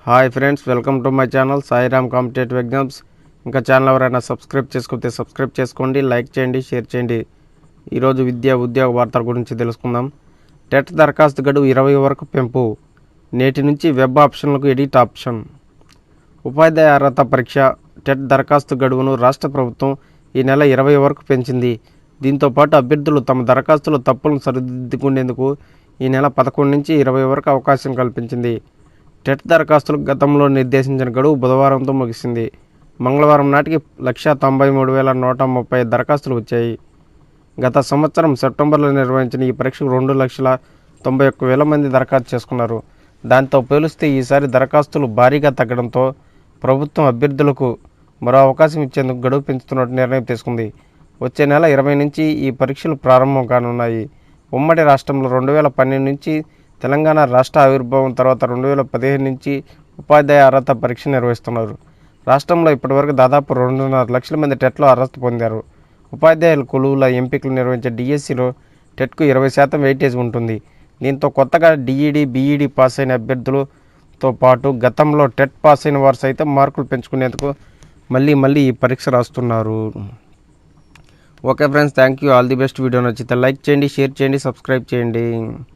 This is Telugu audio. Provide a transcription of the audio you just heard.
Hi friends, welcome to my channel Sairam competitive exams. ఇంకా ఛానల్ ఎవరైనా సబ్స్క్రైబ్ చేసుకుంటే సబ్స్క్రైబ్ చేసుకోండి, లైక్ చేయండి, షేర్ చేయండి. ఈరోజు ఉద్యోగ వార్తల గురించి తెలుసుకుందాం. టెట్ దరఖాస్తు గడువు 20 వరకు పెంపు. నేటి నుంచి వెబ్ ఆప్షన్లకు ఎడిట్ ఆప్షన్. ఉపాధ్యాయ అర్హత పరీక్ష టెట్ దరఖాస్తు గడువును రాష్ట్ర ప్రభుత్వం ఈ నెల 20 వరకు పెంచింది. దీంతో పాటు అభ్యర్థులు తమ దరఖాస్తులో తప్పులను సరిదిద్దుకునేందుకు ఈ నెల 11 నుంచి 20 వరకు అవకాశం కల్పించింది. టెట్ దరఖాస్తులకు గతంలో నిర్దేశించిన గడువు బుధవారంతో ముగిసింది. మంగళవారం నాటికి 193,130 దరఖాస్తులు వచ్చాయి. గత సంవత్సరం సెప్టెంబర్లో నిర్వహించిన ఈ పరీక్షకు 2,91,000 మంది దరఖాస్తు చేసుకున్నారు. దాంతో పోలిస్తే ఈసారి దరఖాస్తులు భారీగా తగ్గడంతో ప్రభుత్వం అభ్యర్థులకు మరో అవకాశం ఇచ్చేందుకు గడువు పెంచుతున్నట్టు నిర్ణయం తీసుకుంది. వచ్చే నెల 20 నుంచి ఈ పరీక్షలు ప్రారంభం కానున్నాయి. ఉమ్మడి రాష్ట్రంలో 2012 నుంచి తెలంగాణ రాష్ట్ర ఆవిర్భావం తర్వాత 2015 నుంచి ఉపాధ్యాయ అర్హత పరీక్ష నిర్వహిస్తున్నారు. రాష్ట్రంలో ఇప్పటివరకు దాదాపు 2.5 లక్షల మంది టెట్లో అర్హత పొందారు. ఉపాధ్యాయుల కొలువుల ఎంపికలు నిర్వహించే డిఎస్సిలో టెట్కు 20% వెయిటేజ్ ఉంటుంది. దీంతో కొత్తగా డిఈడి, బీఈడి పాస్ అయిన అభ్యర్థులతో పాటు గతంలో టెట్ పాస్ అయిన వారు సైతం మార్కులు పెంచుకునేందుకు మళ్ళీ ఈ పరీక్ష రాస్తున్నారు. Okay friends, thank you. All the best. Video నచ్చితే లైక్ చేయండి, షేర్ చేయండి, సబ్స్క్రైబ్ చేయండి.